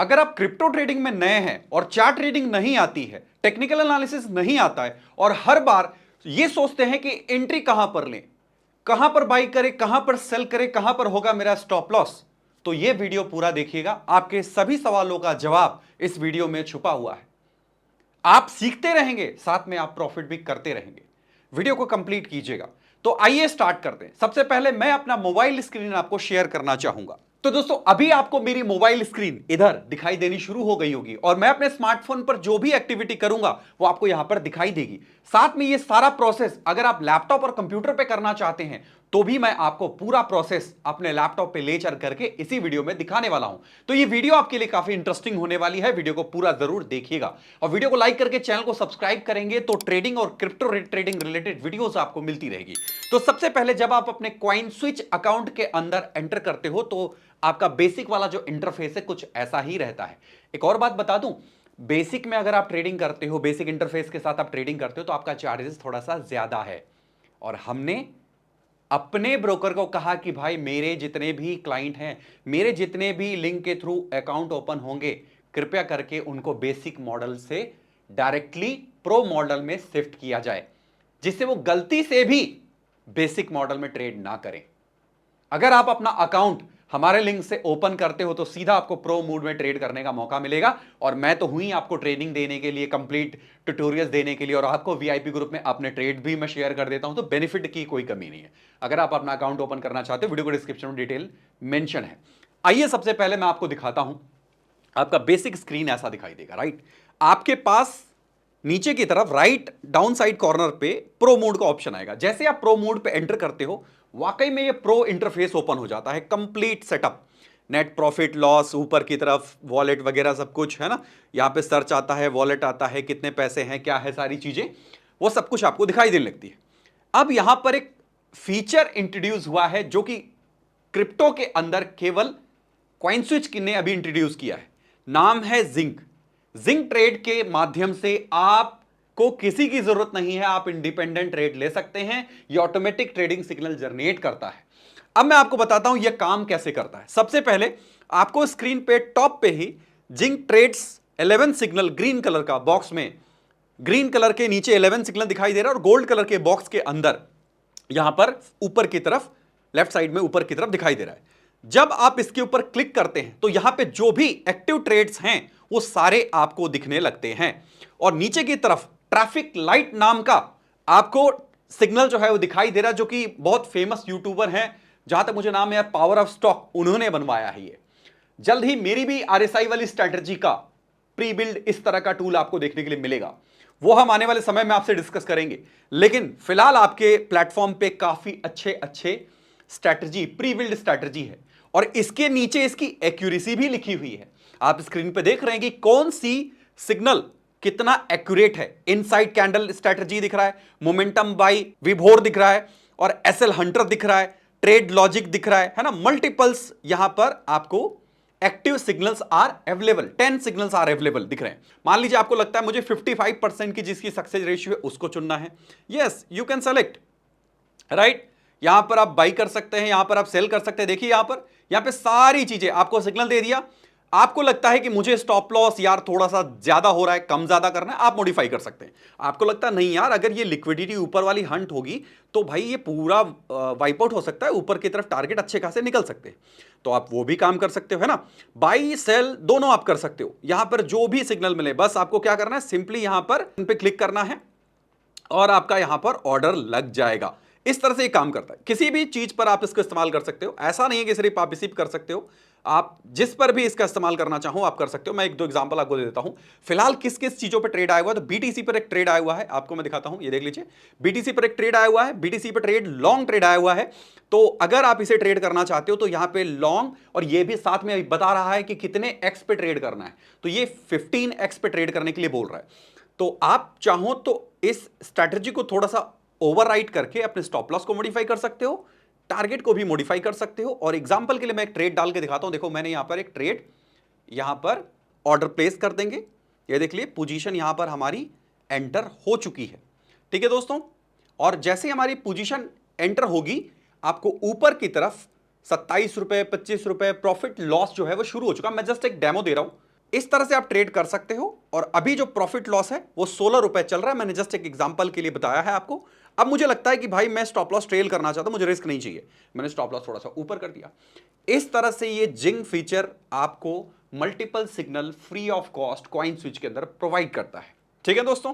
अगर आप crypto trading में नए हैं और चार्ट ट्रेडिंग नहीं आती है, टेक्निकल एनालिसिस नहीं आता है और हर बार ये सोचते हैं कि एंट्री कहां पर लें, कहां पर बाई करें, कहां पर सेल करें, कहां पर होगा मेरा स्टॉप लॉस, तो यह वीडियो पूरा देखिएगा। आपके सभी सवालों का जवाब इस वीडियो में छुपा हुआ है। आप सीखते रहेंगे, साथ में आप प्रॉफिट भी करते रहेंगे। वीडियो को कंप्लीट कीजिएगा। तो आइए स्टार्ट करते हैं। सबसे पहले मैं अपना मोबाइल स्क्रीन आपको शेयर करना चाहूंगा। तो दोस्तों, अभी आपको मेरी मोबाइल स्क्रीन इधर दिखाई देनी शुरू हो गई होगी और मैं अपने स्मार्टफोन पर जो भी एक्टिविटी करूंगा वो आपको यहां पर दिखाई देगी। साथ में ये सारा प्रोसेस अगर आप लैपटॉप और कंप्यूटर पे करना चाहते हैं तो भी मैं आपको पूरा प्रोसेस अपने लैपटॉप पे ले चल करके इसी वीडियो में दिखाने वाला हूं। तो ये वीडियो आपके लिए काफी इंटरेस्टिंग होने वाली है। वीडियो को पूरा जरूर देखिएगा और वीडियो को लाइक करके चैनल को सब्सक्राइब करेंगे तो ट्रेडिंग और क्रिप्टो ट्रेडिंग रिलेटेड वीडियोस आपको मिलती रहेगी। तो सबसे पहले जब आप अपने कॉइन स्विच अकाउंट के अंदर एंटर करते हो तो आपका बेसिक वाला जो इंटरफेस है कुछ ऐसा ही रहता है। एक और बात बता दूं, बेसिक में अगर आप ट्रेडिंग करते हो, बेसिक इंटरफेस के साथ आप ट्रेडिंग करते हो तो आपका चार्जेस थोड़ा सा ज्यादा है। और हमने अपने ब्रोकर को कहा कि भाई मेरे जितने भी क्लाइंट हैं, मेरे जितने भी लिंक के थ्रू अकाउंट ओपन होंगे, कृपया करके उनको बेसिक मॉडल से डायरेक्टली प्रो मॉडल में शिफ्ट किया जाए, जिससे वो गलती से भी बेसिक मॉडल में ट्रेड ना करें। अगर आप अपना अकाउंट हमारे लिंक से ओपन करते हो तो सीधा आपको प्रो मोड में ट्रेड करने का मौका मिलेगा। और मैं तो हुई आपको ट्रेनिंग देने के लिए, कंप्लीट ट्यूटोरियल्स देने के लिए, और आपको वीआईपी ग्रुप में अपने ट्रेड भी मैं शेयर कर देता हूं, तो बेनिफिट की कोई कमी नहीं है। अगर आप अपना अकाउंट ओपन करना चाहते हो, वीडियो को डिस्क्रिप्शन में डिटेल मेंशन है। आइए सबसे पहले मैं आपको दिखाता हूं। आपका बेसिक स्क्रीन ऐसा दिखाई देगा, राइट। आपके पास नीचे की तरफ राइट डाउन साइड कॉर्नर पे प्रो मोड का ऑप्शन आएगा। जैसे आप प्रो मोड पे एंटर करते हो, वाकई में ये प्रो इंटरफेस ओपन हो जाता है। Complete setup, net profit loss, ऊपर की तरफ वॉलेट वगैरह सब कुछ है ना। यहां पे सर्च आता है, वॉलेट आता है, कितने पैसे हैं, क्या है, सारी चीजें वो सब कुछ आपको दिखाई देने लगती है। अब यहां पर एक फीचर इंट्रोड्यूस हुआ है जो कि क्रिप्टो के अंदर केवल कॉइन स्विच ने अभी इंट्रोड्यूस किया है। नाम है जिंक। जिंक ट्रेड के माध्यम से आपको किसी की जरूरत नहीं है, आप इंडिपेंडेंट ट्रेड ले सकते हैं। यह ऑटोमेटिक ट्रेडिंग सिग्नल जनरेट करता है। अब मैं आपको बताता हूं यह काम कैसे करता है। सबसे पहले आपको स्क्रीन पे टॉप पे ही zinc trades 11 signal green colour का बॉक्स में, ग्रीन कलर के नीचे 11 सिग्नल दिखाई दे रहा है और गोल्ड कलर के बॉक्स के अंदर यहां पर ऊपर की तरफ, लेफ्ट साइड में ऊपर की तरफ दिखाई दे रहा है। जब आप इसके ऊपर क्लिक करते हैं तो यहां पे जो भी एक्टिव ट्रेड्स हैं वो सारे आपको दिखने लगते हैं। और नीचे की तरफ ट्रैफिक लाइट नाम का आपको सिग्नल जो है वो दिखाई दे रहा है, जो कि बहुत फेमस यूट्यूबर हैं, जहां तक मुझे नाम है पावर ऑफ स्टॉक, उन्होंने बनवाया है ये। जल्द ही मेरी भी आरएसआई वाली स्ट्रैटेजी का प्री बिल्ड इस तरह का टूल आपको देखने के लिए मिलेगा, वो हम आने वाले समय में आपसे डिस्कस करेंगे। लेकिन फिलहाल आपके प्लेटफॉर्म पे काफी अच्छे अच्छे स्ट्रैटेजी, प्री बिल्ड स्ट्रैटेजी है और इसके नीचे इसकी एक्यूरेसी भी लिखी हुई है। आप स्क्रीन पे देख रहे हैं कि कौन सी सिग्नल कितना एक्यूरेट है। इनसाइड कैंडल स्ट्रैटेजी दिख रहा है, मोमेंटम बाई विभोर दिख रहा है और एसएल हंटर दिख रहा है, ट्रेड लॉजिक दिख रहा है ना। मल्टीपल्स यहां पर आपको active signals are available, 10 signals are available दिख रहे हैं। मान लीजिए आपको लगता है मुझे 55% की जिसकी सक्सेस रेशियो है उसको चुनना है, yes you can select, right. यहां पर आप बाई कर सकते हैं, यहां पर आप सेल कर सकते हैं। देखिए यहां पे सारी चीजें आपको सिग्नल दे दिया। आपको लगता है कि मुझे स्टॉप लॉस यार थोड़ा सा ज्यादा हो रहा है, कम ज्यादा करना है, आप मॉडिफाई कर सकते हैं। आपको लगता है नहीं यार, अगर ये लिक्विडिटी ऊपर वाली हंट होगी तो भाई ये पूरा वाइप आउट हो सकता है, ऊपर की तरफ टारगेट अच्छे खासे निकल सकते हैं, तो आप वो भी काम कर सकते हो, है ना। बाई सेल दोनों आप कर सकते हो। यहां पर जो भी सिग्नल मिले बस आपको क्या करना है, सिंपली यहां पर इन पे क्लिक करना है और आपका यहां पर ऑर्डर लग जाएगा। इस तरह से ये काम करता है। किसी भी चीज पर आप इसको इस्तेमाल कर सकते हो, ऐसा नहीं है कि सिर्फ आप इसी पर कर सकते हो, आप जिस पर भी इसका इस्तेमाल करना चाहो आप कर सकते हो। मैं एक दो एग्जांपल आपको दे देता हूं। फिलहाल किस किस चीजों पे ट्रेड आया हुआ है, तो बीटीसी पर एक ट्रेड आया हुआ है, आपको मैं दिखाता हूं, ये देख लीजिए। बीटीसी पर एक ट्रेड आया हुआ है, बीटीसी पर ट्रेड लॉन्ग ट्रेड आया हुआ है। तो अगर आप इसे ट्रेड करना चाहते हो तो यहां पे लॉन्ग, और ये भी साथ में बता रहा है कि कितने एक्स पे ट्रेड करना है, तो ये 15x पे ट्रेड करने के लिए बोल रहा है। तो आप चाहो तो इस स्ट्रैटेजी को थोड़ा सा ओवरराइड करके अपने स्टॉप लॉस को मॉडिफाई कर सकते हो, टारगेट को भी मॉडिफाई कर सकते हो। और एग्जांपल के लिए मैं एक ट्रेड डाल के दिखाता हूं। देखो मैंने यहां पर एक ट्रेड, यहां पर ऑर्डर प्लेस कर देंगे, ये देख लिए पोजीशन यहां पर हमारी एंटर हो चुकी है, ठीक है दोस्तों। और जैसे हमारी पोजीशन एंटर होगी, आपको ऊपर की तरफ 27 रुपए 25 रुपए प्रॉफिट लॉस जो है वो शुरू हो चुका। मैं जस्ट एक डेमो दे रहा हूं, इस तरह से आप ट्रेड कर सकते हो। और अभी जो प्रॉफिट लॉस है वो 16 रुपए चल रहा है, मैंने जस्ट एक एग्जांपल के लिए बताया है आपको। अब मुझे लगता है कि भाई मैं स्टॉप लॉस ट्रेल करना चाहता हूं, मुझे रिस्क नहीं चाहिए, मैंने स्टॉप लॉस थोड़ा सा ऊपर कर दिया। इस तरह से ये जिंग फीचर आपको multiple signal free of cost coin switch के अंदर प्रोवाइड करता है। ठीक है दोस्तों,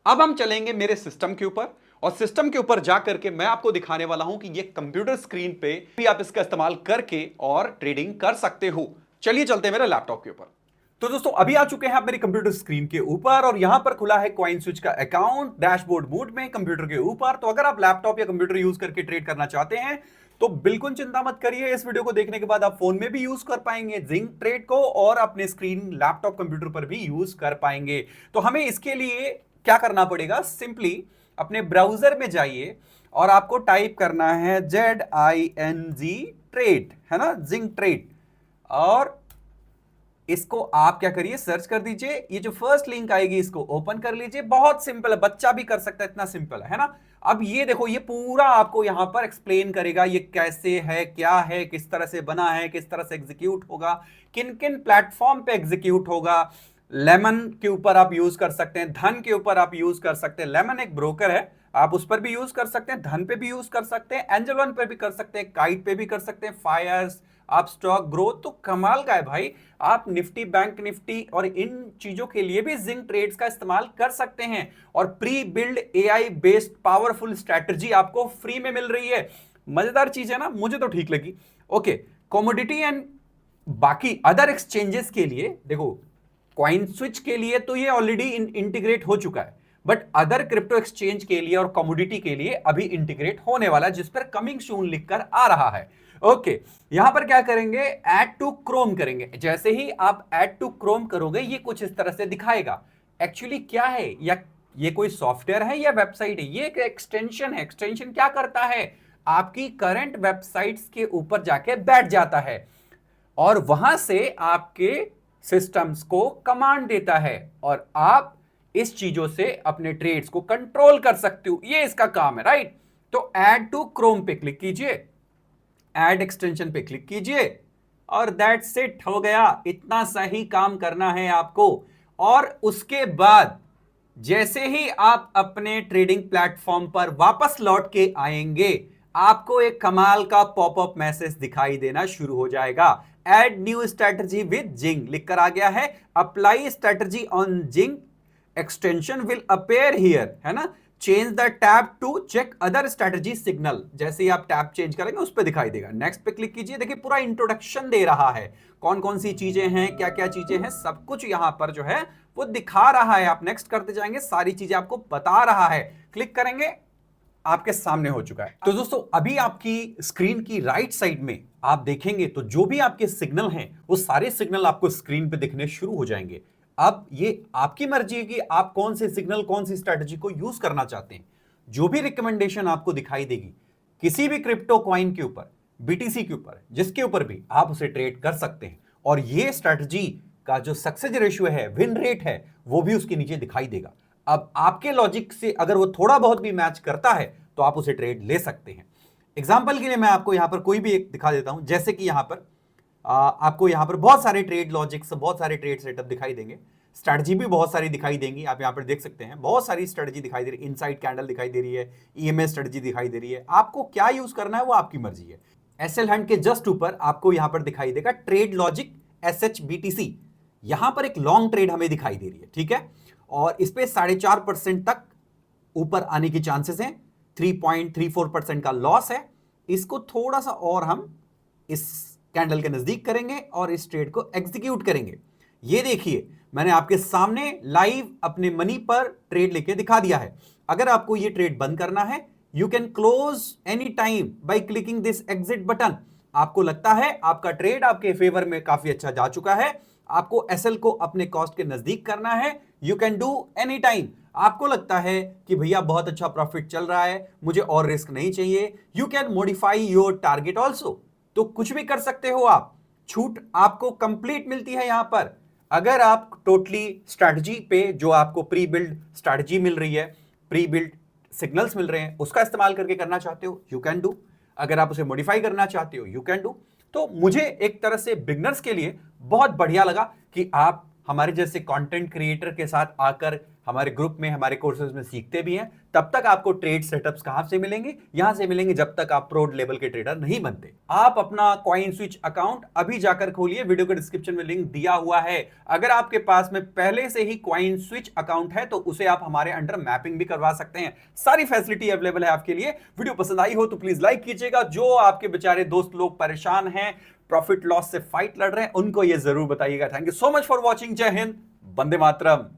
अब हम चलेंगे मेरे सिस्टम के ऊपर, और सिस्टम के ऊपर जाकर के मैं आपको दिखाने वाला हूं कि ये कंप्यूटर स्क्रीन पे भी आप इसका इस्तेमाल करके और ट्रेडिंग कर सकते हो। चलिए चलते हैं मेरे लैपटॉप के ऊपर। तो दोस्तों अभी आ चुके हैं आप मेरी कंप्यूटर स्क्रीन के ऊपर, और यहां पर खुला है कॉइन स्विच का अकाउंट डैशबोर्ड मोड में कंप्यूटर के ऊपर। तो अगर आप लैपटॉप या कंप्यूटर यूज करके ट्रेड करना चाहते हैं तो बिल्कुल चिंता मत करिए, इस वीडियो को देखने के बाद आप फोन में भी यूज कर पाएंगे जिंग ट्रेड को, और अपने स्क्रीन लैपटॉप कंप्यूटर पर भी यूज कर पाएंगे। तो हमें इसके लिए क्या करना पड़ेगा, सिंपली अपने ब्राउजर में जाइए और आपको टाइप करना है ZING ट्रेड, है ना, जिंग ट्रेड, और इसको आप क्या करिए सर्च कर दीजिए। ये जो फर्स्ट लिंक आएगी इसको ओपन कर लीजिए। बहुत सिंपल है, बच्चा भी कर सकता है, इतना सिंपल है ना। अब ये देखो, ये पूरा आपको यहां पर एक्सप्लेन करेगा ये कैसे है, क्या है, किस तरह से बना है, किस तरह से एग्जीक्यूट होगा, किन किन प्लेटफॉर्म पे एग्जीक्यूट होगा। लेमन के ऊपर आप यूज कर सकते हैं, धन के ऊपर आप यूज कर सकते हैं। लेमन एक ब्रोकर है, आप उस पर भी यूज कर सकते हैं, धन पे भी यूज कर सकते हैं, एंजल वन पे भी कर सकते हैं, काइट पे भी कर सकते हैं, फायर्स, आप स्टॉक ग्रोथ। तो कमाल का है भाई, आप निफ्टी, बैंक निफ्टी और इन चीजों के लिए भी जिंग ट्रेड्स का इस्तेमाल कर सकते हैं। और pre build AI based powerful strategy आपको फ्री में मिल रही है। मजेदार चीज है ना, मुझे तो ठीक लगी। ओके, कमोडिटी एंड बाकी अदर एक्सचेंजेस के लिए देखो, कॉइन स्विच के लिए तो ये ऑलरेडी इंटीग्रेट हो चुका है, बट अदर क्रिप्टो एक्सचेंज के लिए और कमोडिटी के लिए अभी इंटीग्रेट होने वाला है, जिस पर कमिंग सून लिखकर आ रहा है। ओके, यहां पर क्या करेंगे, ऐड टू क्रोम करेंगे। जैसे ही आप ऐड टू क्रोम करोगे ये कुछ इस तरह से दिखाएगा। एक्चुअली क्या है, या ये कोई सॉफ्टवेयर है या वेबसाइट है, ये एक एक्सटेंशन है। एक्सटेंशन क्या करता है, आपकी करंट वेबसाइट्स के ऊपर जाके बैठ जाता है और वहां से आपके सिस्टम्स को कमांड देता है, और आप इस चीजों से अपने ट्रेड्स को कंट्रोल कर सकते हो। ये इसका काम है, राइट। तो ऐड टू क्रोम पे क्लिक कीजिए, ऐड एक्सटेंशन पे क्लिक कीजिए, और दैट्स इट, हो गया। इतना सही काम करना है आपको। और उसके बाद जैसे ही आप अपने ट्रेडिंग प्लेटफॉर्म पर वापस लौट के आएंगे, आपको एक कमाल का पॉपअप मैसेज दिखाई देना शुरू हो जाएगा। Add new strategy with Zing लिखकर आ गया है। Apply strategy on Zing extension will appear here, है ना। Change the tab to check other strategy signal. जैसे ही आप टैब चेंज करेंगे उस पर दिखाई देगा। नेक्स्ट पे क्लिक कीजिए। देखिए पूरा इंट्रोडक्शन दे रहा है, कौन कौन सी चीजें हैं, क्या क्या चीजें हैं, सब कुछ यहां पर जो है वो दिखा रहा है। आप नेक्स्ट करते जाएंगे, सारी चीजें आपको बता रहा है। क्लिक करेंगे, आपके सामने हो चुका है। तो दोस्तों अभी आपकी स्क्रीन की राइट साइड में आप देखेंगे तो जो भी आपके सिग्नल हैं वो सारे सिग्नल आपको स्क्रीन पे दिखने शुरू हो जाएंगे। अब ये आपकी मर्जी है कि आप कौन से सिग्नल, कौन सी स्ट्रेटजी को यूज करना चाहते हैं। जो भी रिकमेंडेशन आपको दिखाई देगी किसी भी क्रिप्टो कॉइन के ऊपर, बीटीसी के ऊपर, जिसके ऊपर भी आप उसे ट्रेड कर सकते हैं। और ये स्ट्रेटजी का जो सक्सेस रेशियो है, विन रेट है, वो भी उसके नीचे दिखाई देगा। अब आपके लॉजिक से अगर वो थोड़ा बहुत भी मैच करता है तो आप उसे ट्रेड ले सकते हैं। एग्जाम्पल के लिए मैं आपको यहां पर कोई भी एक दिखा देता हूं। जैसे कि यहां पर आपको यहां पर बहुत सारे ट्रेड लॉजिक्स, बहुत सारे ट्रेड सेटअप दिखाई देंगे, स्ट्रेटजी भी बहुत सारी दिखाई देंगी। आप यहां पर देख सकते हैं बहुत सारी स्ट्रेटजी दिखाई दे रही है। इनसाइड कैंडल दिखाई दे रही है, ईएमएस स्ट्रेटजी दिखाई दे रही है। आपको क्या यूज करना है वो आपकी मर्जी है। एसएल हैंड के जस्ट ऊपर आपको यहां पर दिखाई देगा ट्रेड लॉजिक SHBTC। यहां पर एक लॉन्ग ट्रेड हमें दिखाई दे रही है, ठीक है, और इस पे 4.5% तक ऊपर आने की चांसेस हैं। 3.34% का लॉस है। इसको थोड़ा सा और हम इस कैंडल के नजदीक करेंगे और इस ट्रेड को एग्जीक्यूट करेंगे। ये देखिए मैंने आपके सामने लाइव अपने मनी पर ट्रेड लेके दिखा दिया है। अगर आपको ये ट्रेड बंद करना है, you can close any time by clicking this exit button. आपको लगता है आपका ट्रेड आपके फेवर में काफी अच्छा जा चुका है, आपको एसएल को अपने कॉस्ट के नजदीक करना है, you can do any time. आपको लगता है कि भैया बहुत अच्छा प्रॉफिट चल रहा है, मुझे और रिस्क नहीं चाहिए, you can modify your target also. तो कुछ भी कर सकते हो आप। छूट आपको कंप्लीट मिलती है यहां पर। अगर आप टोटली स्ट्रैटेजी पे, जो आपको प्री बिल्ड स्ट्रैटेजी मिल रही है, प्री बिल्ड सिग्नल्स मिल रहे हैं, उसका इस्तेमाल करके करना चाहते हो, यू कैन डू। अगर आप उसे मॉडिफाई करना चाहते हो, यू कैन डू। तो मुझे एक तरह से बिगनर्स के लिए बहुत बढ़िया लगा कि आप हमारे जैसे कंटेंट क्रिएटर के साथ आकर हमारे ग्रुप में, हमारे कोर्सेज में सीखते भी हैं, तब तक आपको ट्रेड सेटअप्स कहां से मिलेंगे? यहां से मिलेंगे जब तक आप प्रो लेवल के ट्रेडर नहीं बनते। आप अपना कॉइन स्विच अकाउंट अभी जाकर खोलिए, वीडियो के डिस्क्रिप्शन में लिंक दिया हुआ है। अगर आपके पास में पहले से ही कॉइन स्विच अकाउंट है तो उसे आप हमारे अंडर मैपिंग भी करवा सकते हैं। सारी फैसिलिटी अवेलेबल है आपके लिए। वीडियो पसंद आई हो तो प्लीज लाइक कीजिएगा। जो आपके बेचारे दोस्त लोग परेशान हैं, प्रॉफिट लॉस से फाइट लड़ रहे हैं, उनको ये जरूर बताइएगा। Thank you so much for watching. जय हिंद, वंदे मातरम।